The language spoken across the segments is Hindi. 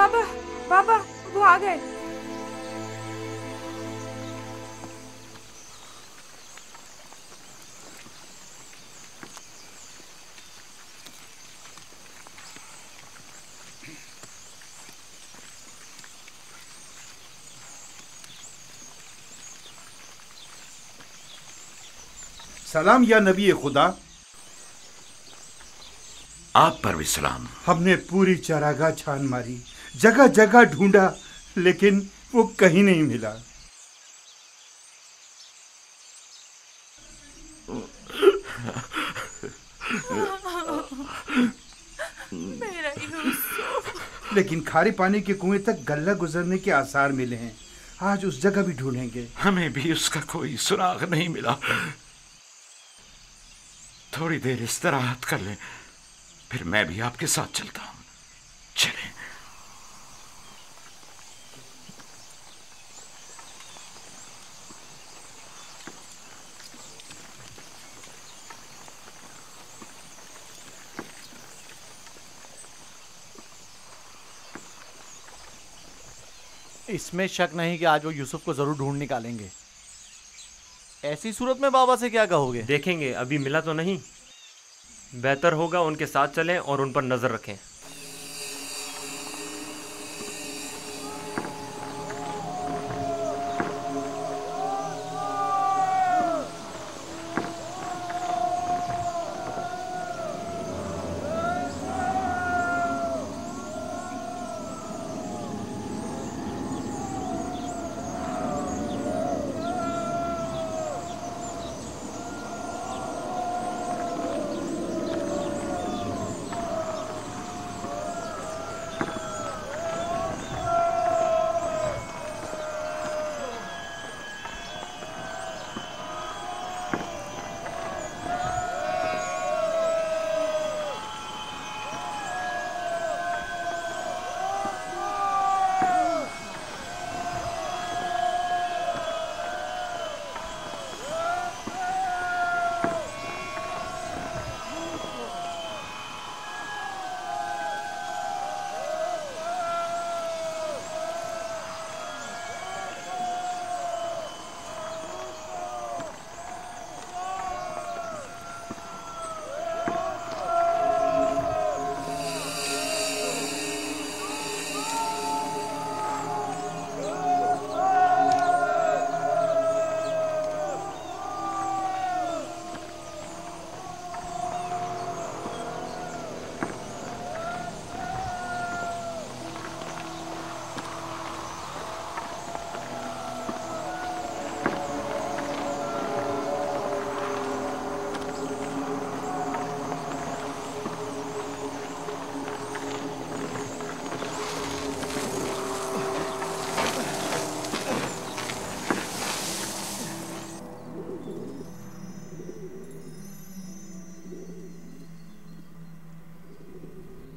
बाबा बाबा, वो आ गए। सलाम या नबी खुदा। आप पर भी सलाम। हमने पूरी चरागाह छान मारी, जगह जगह ढूंढा, लेकिन वो कहीं नहीं मिला। मेरा यूसुफ। लेकिन खारे पानी के कुएं तक गल्ला गुजरने के आसार मिले हैं। आज उस जगह भी ढूंढेंगे। हमें भी उसका कोई सुराग नहीं मिला। थोड़ी देर इस्तराहत कर लें, फिर मैं भी आपके साथ चलता हूं। चलें। इसमें शक नहीं कि आज वो यूसुफ को जरूर ढूंढ निकालेंगे। ऐसी सूरत में बाबा से क्या कहोगे? देखेंगे, अभी मिला तो नहीं। बेहतर होगा उनके साथ चलें और उन पर नजर रखें।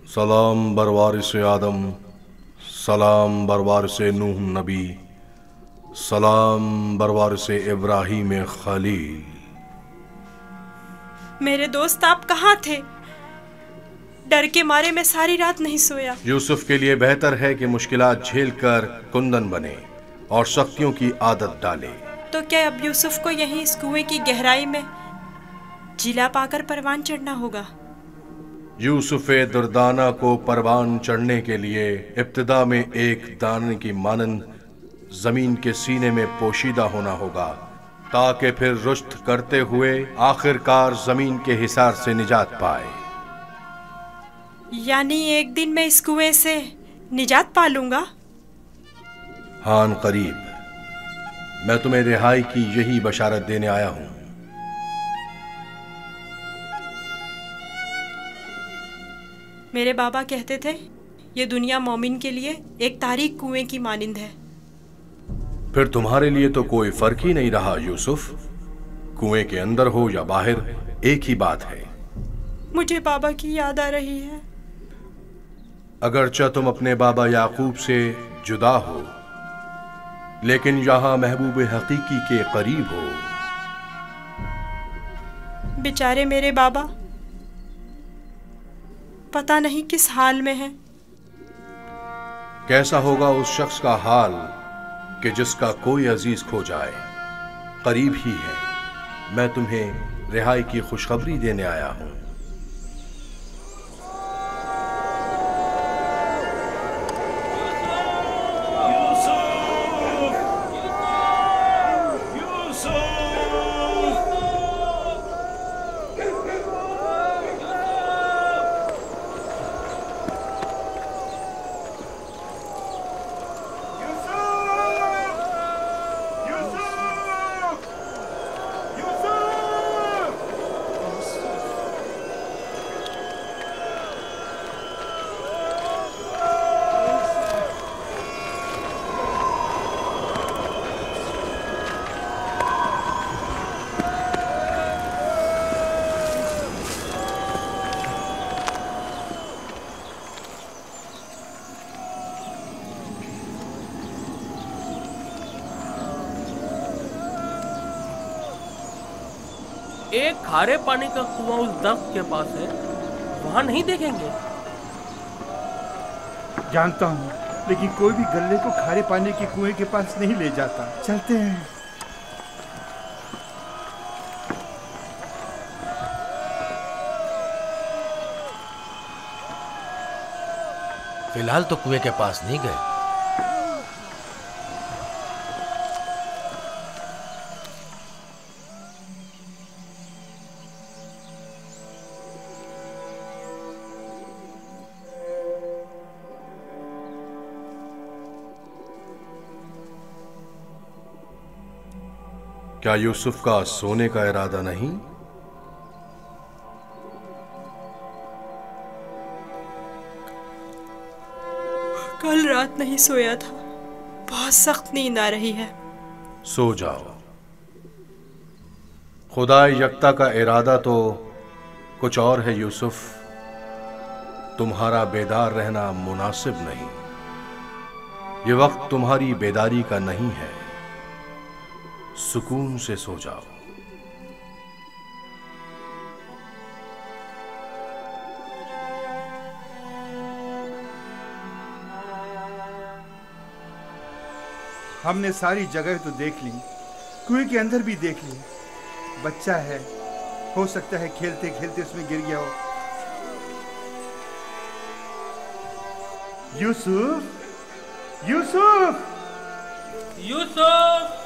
सलाम बरवारिस आदम, सलाम बरवारिस नूह नबी, सलाम बरवारिस इब्राहीम खलील। मेरे दोस्त, आप कहाँ थे? डर के मारे मैं सारी रात नहीं सोया। यूसुफ के लिए बेहतर है कि मुश्किलात झेलकर कुंदन बने और सख्तियों की आदत डाले। तो क्या अब यूसुफ को यहीं इस कुएं की गहराई में जिला पाकर परवान चढ़ना होगा? यूसुफ दुर्दाना को परवान चढ़ने के लिए इब्तिदा में एक दाने की मानंद जमीन के सीने में पोशीदा होना होगा, ताकि फिर रुश्त करते हुए आखिरकार जमीन के हिसार से निजात पाए। यानी एक दिन मैं इस कुएं से निजात पा लूंगा? हान करीब। मैं तुम्हें रिहाई की यही बशारत देने आया हूं। मेरे बाबा कहते थे ये दुनिया मोमिन के लिए एक तारीक कुएं की मानिंद है। फिर तुम्हारे लिए तो कोई फर्क ही नहीं रहा यूसुफ। कुएं के अंदर हो या बाहर, एक ही बात है। मुझे बाबा की याद आ रही है। अगरचा तुम अपने बाबा याकूब से जुदा हो, लेकिन यहां महबूब हकीकी के करीब हो। बेचारे मेरे बाबा पता नहीं किस हाल में हैं। कैसा होगा उस शख्स का हाल कि जिसका कोई अजीज खो जाए। करीब ही है, मैं तुम्हें रिहाई की खुशखबरी देने आया हूं। एक खारे पानी का कुआं उस दरख्त के पास है, वहां नहीं देखेंगे? जानता हूँ, लेकिन कोई भी गल्ले को खारे पानी के कुएं के पास नहीं ले जाता। चलते हैं। फिलहाल तो कुएं के पास नहीं गए। क्या यूसुफ का सोने का इरादा नहीं? कल रात नहीं सोया था, बहुत सख्त नींद आ रही है। सो जाओ। खुदा यकता का इरादा तो कुछ और है यूसुफ। तुम्हारा बेदार रहना मुनासिब नहीं। ये वक्त तुम्हारी बेदारी का नहीं है। सुकून से सो जाओ। हमने सारी जगह तो देख ली, कुएं के अंदर भी देख ली। बच्चा है, हो सकता है खेलते खेलते उसमें गिर गया हो। यूसुफ, यूसुफ, यूसुफ,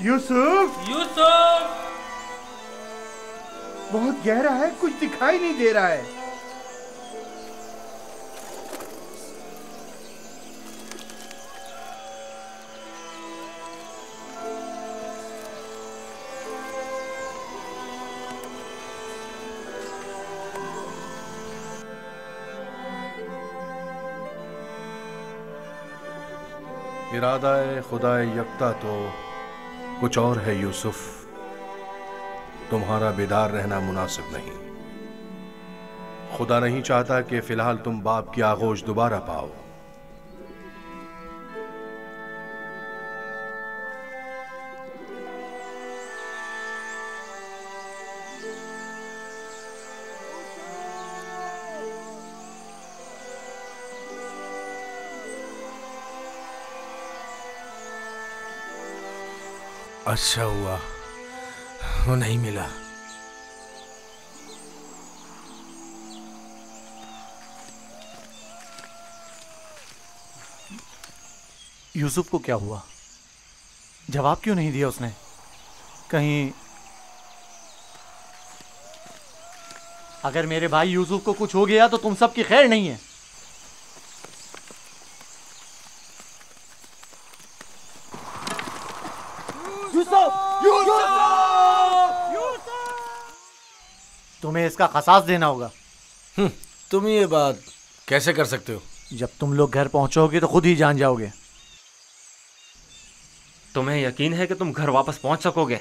यूसुफ, यूसुफ! बहुत गहरा है, कुछ दिखाई नहीं दे रहा है। इरादा खुदा यकता तो कुछ और है यूसुफ। तुम्हारा बेदार रहना मुनासिब नहीं। खुदा नहीं चाहता कि फिलहाल तुम बाप की आगोश दोबारा पाओ। अच्छा हुआ वो नहीं मिला। यूसुफ को क्या हुआ? जवाब क्यों नहीं दिया उसने? कहीं अगर मेरे भाई यूसुफ को कुछ हो गया तो तुम सबकी खैर नहीं है। तुम्हें इसका खसास देना होगा। तुम ये बात कैसे कर सकते हो? जब तुम लोग घर पहुंचोगे तो खुद ही जान जाओगे। तुम्हें यकीन है कि तुम घर वापस पहुंच सकोगे?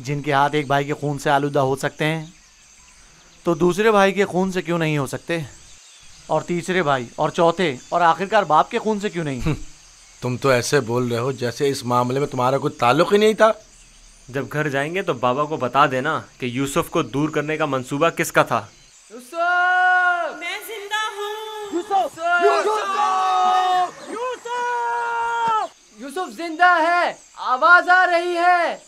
जिनके हाथ एक भाई के खून से आलूदा हो सकते हैं तो दूसरे भाई के खून से क्यों नहीं हो सकते? और तीसरे भाई और चौथे और आखिरकार बाप के खून से क्यों नहीं? तुम तो ऐसे बोल रहे हो जैसे इस मामले में तुम्हारा कोई ताल्लुक ही नहीं था। जब घर जाएंगे तो बाबा को बता देना कि यूसुफ को दूर करने का मंसूबा किसका था। यूसुफ! मैं जिंदा यूसुफ जिंदा है, आवाज आ रही है।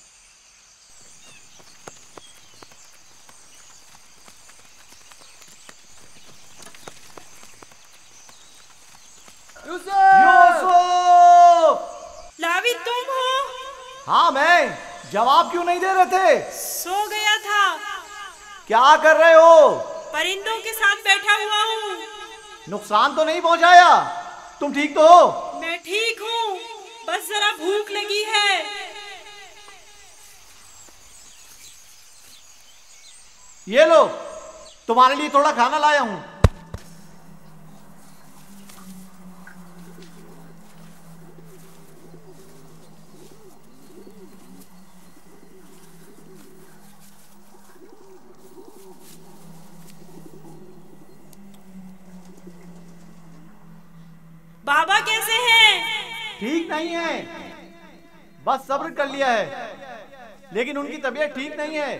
यूसुफ! लावी तुम हो? हाँ मैं। जवाब क्यों नहीं दे रहे थे? सो गया था। क्या कर रहे हो? परिंदों के साथ बैठा हुआ हूँ। नुकसान तो नहीं पहुंचाया? तुम ठीक तो हो? मैं ठीक हूँ, बस जरा भूख लगी है। ये लो, तुम्हारे लिए थोड़ा खाना लाया हूं। बाबा कैसे हैं? ठीक नहीं है, बस सब्र कर लिया है, लेकिन उनकी तबीयत ठीक नहीं है।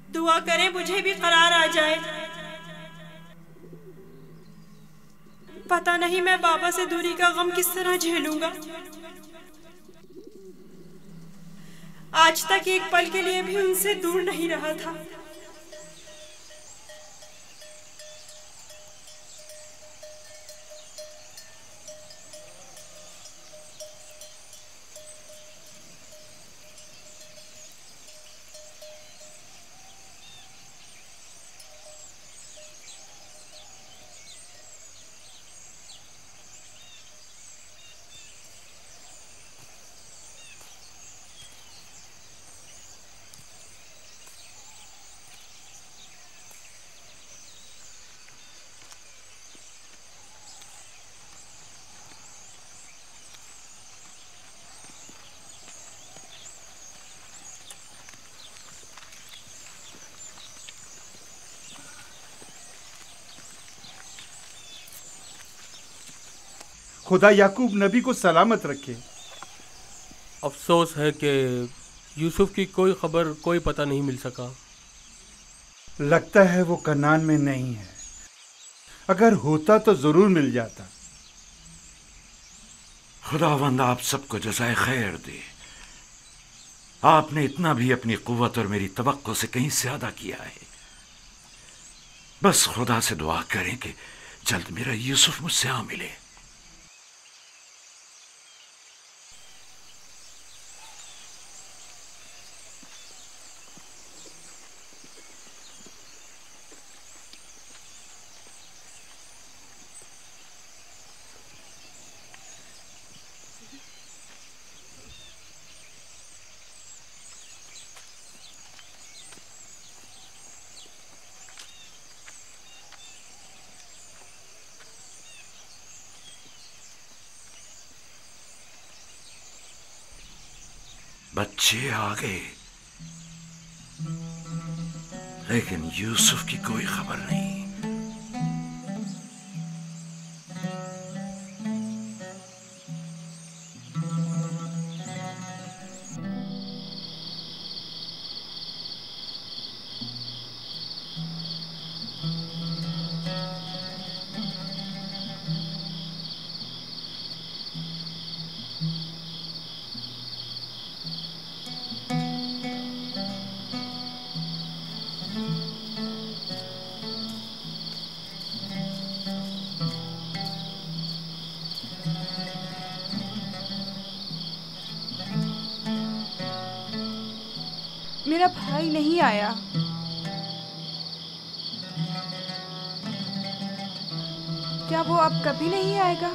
दुआ करें मुझे भी करार आ जाए। पता नहीं मैं बाबा से दूरी का गम किस तरह झेलूंगा। आज तक एक पल के लिए भी उनसे दूर नहीं रहा था। खुदा याकूब नबी को सलामत रखे। अफसोस है कि यूसुफ की कोई खबर, कोई पता नहीं मिल सका। लगता है वो कनान में नहीं है, अगर होता तो जरूर मिल जाता। खुदावंद आप सबको जज़ाए खैर दे। आपने इतना भी अपनी कुव्वत और मेरी तवक्को से कहीं ज्यादा किया है। बस खुदा से दुआ करें कि जल्द मेरा यूसुफ मुझसे आ मिले। बच्चे आ गए, लेकिन यूसुफ की कोई खबर नहीं। मेरा भाई नहीं आया। क्या वो अब कभी नहीं आएगा?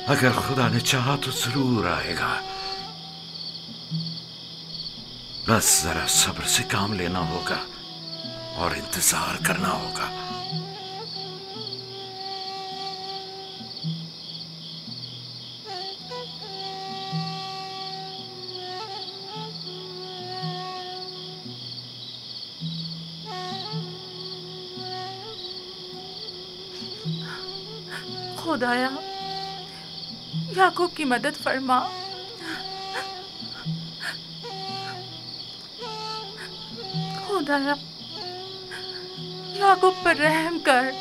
अगर खुदा ने चाहा तो जरूर आएगा। बस जरा सब्र से काम लेना होगा और इंतजार करना होगा। खुदाया, याकूब की मदद फरमा। खुदाया, याकूब पर रहम कर।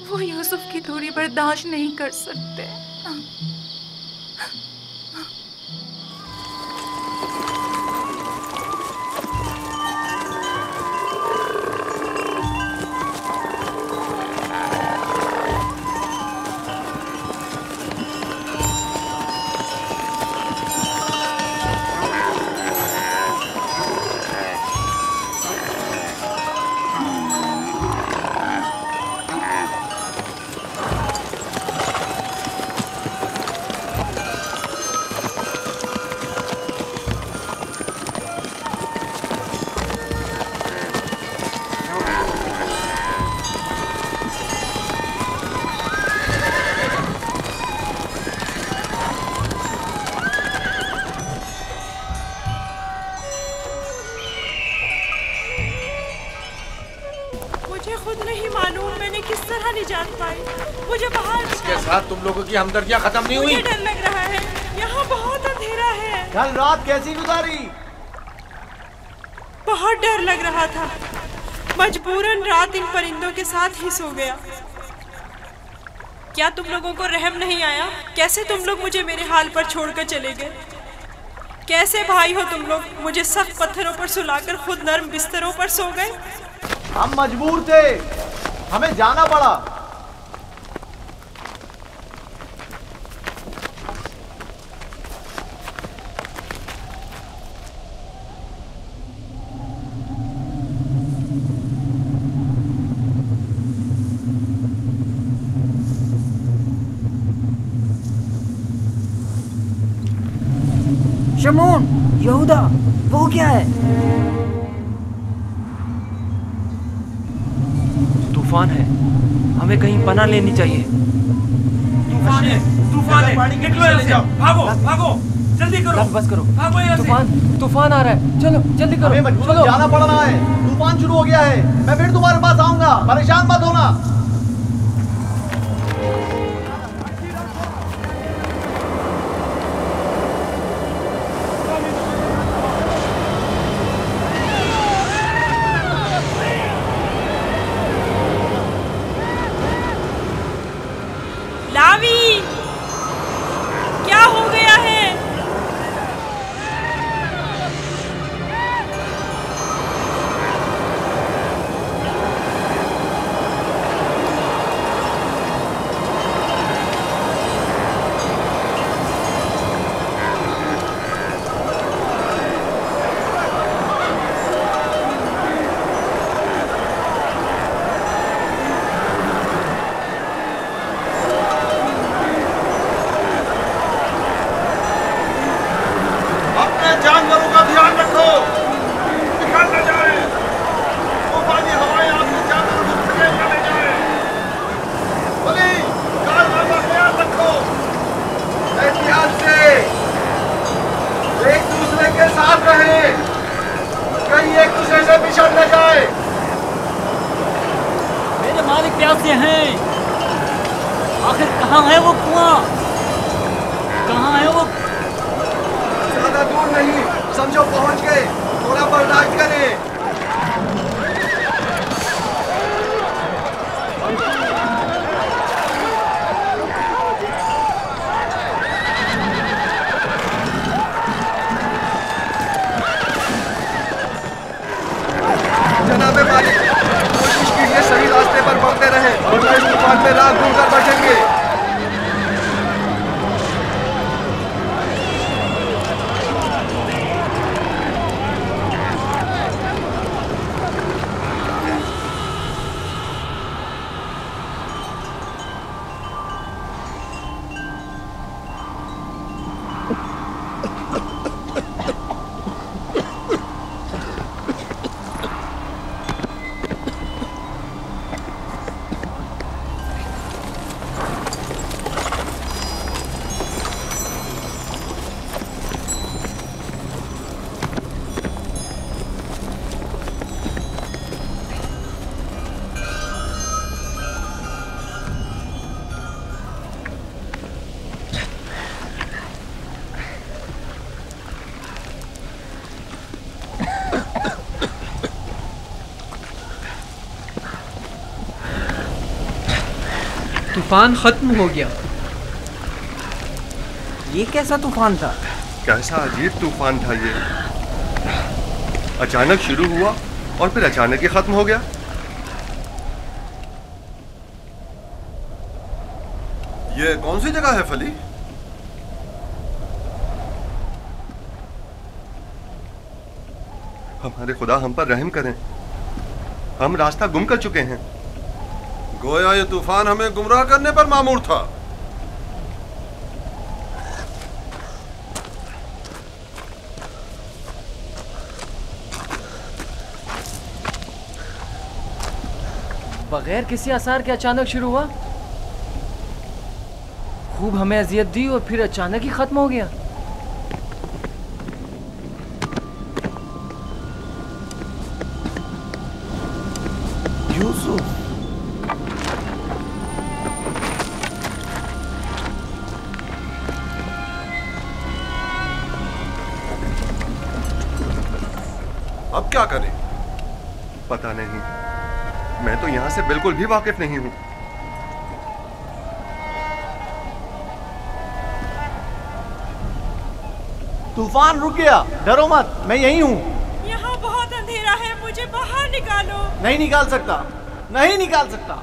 वो यूसुफ की दूरी बर्दाश्त नहीं कर सकते। मुझे खुद नहीं मालूम मैंने किस तरह निजात पाई। मुझे बाहर इसके साथ तुम लोगों की हमदर्दियां खत्म नहीं हुई। मुझे डर लग रहा है, यहाँ बहुत अंधेरा है। कल रात कैसी गुजारी? बहुत डर लग रहा था, मजबूरन रात इन परिंदों के साथ ही सो गया। क्या तुम लोगों को रहम नहीं आया? कैसे तुम लोग मुझे मेरे हाल पर छोड़कर चले गए? कैसे भाई हो तुम लोग? मुझे सख्त पत्थरों पर सुलाकर खुद नर्म बिस्तरों पर सो गए। हम मजबूर थे, हमें जाना पड़ा। शमून, यहूदा, वो क्या है? तूफान है, हमें कहीं पनाह लेनी चाहिए। तूफान है, तूफान है, निकलो यहाँ से, भागो, भागो, जल्दी करो, बस करो, भागो यहाँ से। तूफान आ रहा है, चलो जल्दी करो। हमें मजबूरन जाना पड़ रहा है, तूफान शुरू हो गया है। मैं फिर तुम्हारे पास आऊंगा, परेशान मत होना। लावी, क्या हो गया है? जानवरों का ध्यान रखो, निकल न जाए। तूफानी हवाएं आपके जानवरों को धकेल न ले जाए। बोली, कारवां का ख्याल रखो, एहतियात से, एक दूसरे के साथ रहे, कहीं एक दूसरे से बिछड़ न जाए। मेरे मालिक प्यासे हैं, आखिर कहाँ है वो कुआं? कहाँ है वो? ज्यादा दूर नहीं, समझो पहुंच गए, थोड़ा बर्दाश्त करें। जनाबे मालिक, कोशिश कीजिए सही रास्ते पर बढ़ते रहे, वरना इस तूफान में रात ढूंढकर बैठेंगे। तूफान खत्म हो गया। ये कैसा तूफान था? कैसा अजीब तूफान था ये। अचानक शुरू हुआ और फिर अचानक ही खत्म हो गया। ये कौन सी जगह है फली? हमारे खुदा हम पर रहम करें, हम रास्ता गुम कर चुके हैं। गोया ये तूफान हमें गुमराह करने पर मामूर था। बगैर किसी आसार के अचानक शुरू हुआ, खूब हमें अजियत दी और फिर अचानक ही खत्म हो गया। यूसुफ, अब क्या करें? पता नहीं, मैं तो यहां से बिल्कुल भी वाकिफ नहीं हूं। तूफान रुक गया, डरो मत, मैं यही हूँ। यहाँ बहुत अंधेरा है, मुझे बाहर निकालो। नहीं निकाल सकता, नहीं निकाल सकता।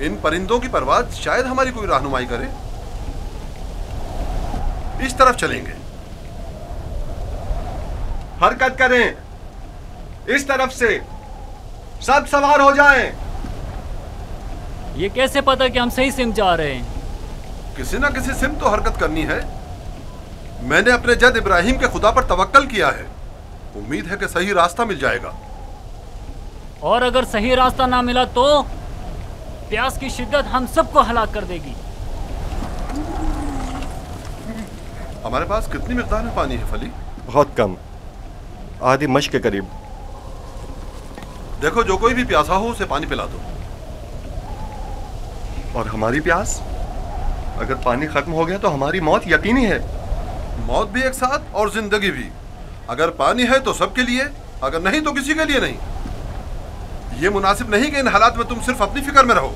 इन परिंदों की परवाज़ शायद हमारी कोई रहनुमाई करे। इस तरफ चलेंगे। हरकत करें, इस तरफ से सब सवार हो जाएं। ये कैसे पता कि हम सही सिम जा रहे हैं? किसी ना किसी सिम तो हरकत करनी है। मैंने अपने जद इब्राहिम के खुदा पर तवक्कल किया है, उम्मीद है कि सही रास्ता मिल जाएगा। और अगर सही रास्ता ना मिला तो प्यास की शिद्दत हम सबको हलाक कर देगी। हमारे पास कितनी मिकदार में पानी है फली? बहुत कम, आधी मश के करीब। देखो, जो कोई भी प्यासा हो उसे पानी पिला दो। और हमारी प्यास? अगर पानी खत्म हो गया तो हमारी मौत यकीनी है। मौत भी एक साथ और जिंदगी भी। अगर पानी है तो सबके लिए, अगर नहीं तो किसी के लिए नहीं। ये मुनासिब नहीं कि इन हालात में तुम सिर्फ अपनी फिक्र में रहो।